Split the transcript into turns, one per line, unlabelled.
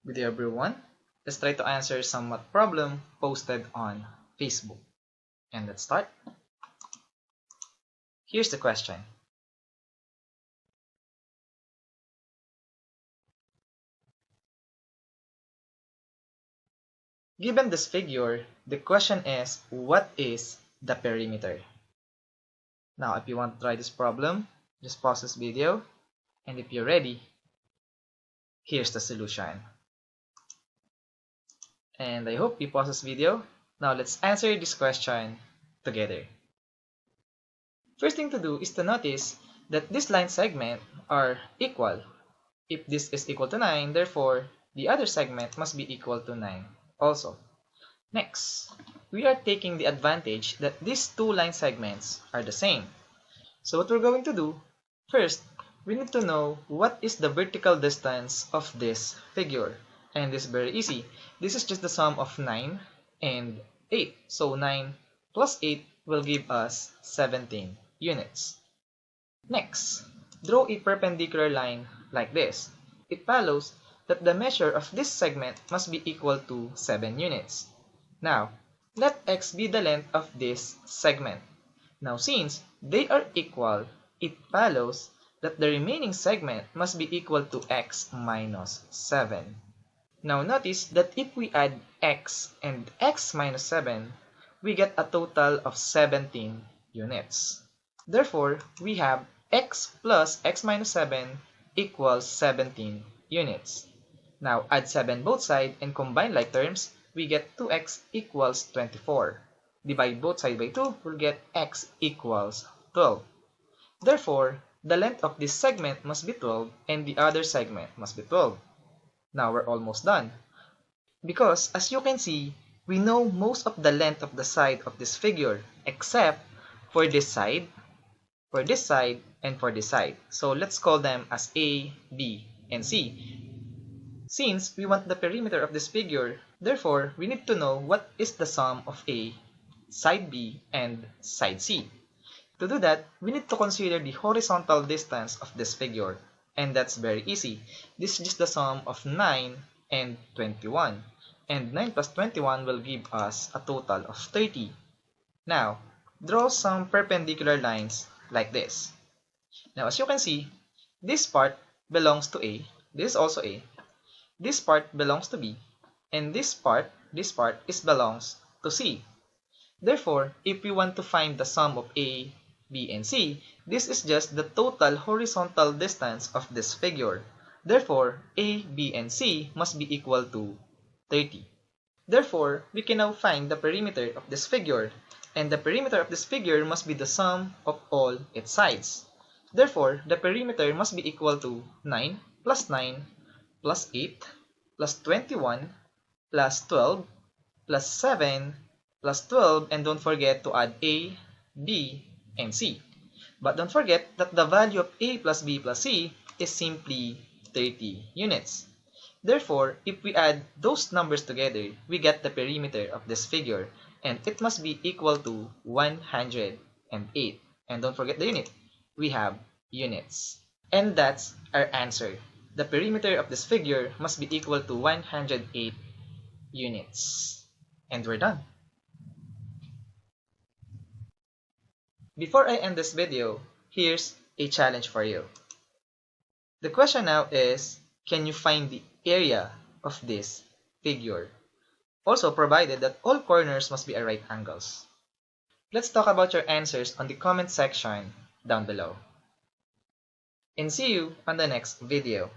Good day everyone. Let's try to answer some problem posted on Facebook. And let's start. Here's the question. Given this figure, the question is, what is the perimeter? Now, if you want to try this problem, just pause this video. And if you're ready, here's the solution. And I hope you pause this video. Now, let's answer this question together. First thing to do is to notice that this line segment are equal. If this is equal to 9, therefore, the other segment must be equal to 9 also. Next, we are taking the advantage that these two line segments are the same. So what we're going to do, first, we need to know what is the vertical distance of this figure. And this is very easy. This is just the sum of 9 and 8. So 9 plus 8 will give us 17 units. Next, draw a perpendicular line like this. It follows that the measure of this segment must be equal to 7 units. Now, let x be the length of this segment. Now, since they are equal, it follows that the remaining segment must be equal to x minus 7. Now, notice that if we add x and x minus 7, we get a total of 17 units. Therefore, we have x plus x minus 7 equals 17 units. Now, add 7 both sides and combine like terms, we get 2x equals 24. Divide both sides by 2, we'll get x equals 12. Therefore, the length of this segment must be 12 and the other segment must be 12. Now, we're almost done. Because, as you can see, we know most of the length of the side of this figure except for this side, and for this side. So let's call them as A, B, and C. Since we want the perimeter of this figure, therefore, we need to know what is the sum of A, side B, and side C. To do that, we need to consider the horizontal distance of this figure. And that's very easy. This is just the sum of 9 and 21. And 9 plus 21 will give us a total of 30. Now, draw some perpendicular lines like this. Now, as you can see, this part belongs to A, this is also A, this part belongs to B, and this part belongs to C. Therefore, if we want to find the sum of A, B, and C, this is just the total horizontal distance of this figure. Therefore, A, B, and C must be equal to 30. Therefore, we can now find the perimeter of this figure, and the perimeter of this figure must be the sum of all its sides. Therefore, the perimeter must be equal to 9 plus 9 plus 8 plus 21 plus 12 plus 7 plus 12, and don't forget to add A, B, and C. But don't forget that the value of A plus B plus C is simply 30 units. Therefore, if we add those numbers together, we get the perimeter of this figure, and it must be equal to 108. And don't forget the unit. We have units. And that's our answer. The perimeter of this figure must be equal to 108 units. And we're done. Before I end this video, here's a challenge for you. The question now is, can you find the area of this figure? Also, provided that all corners must be at right angles. Let's talk about your answers on the comment section down below. And see you on the next video.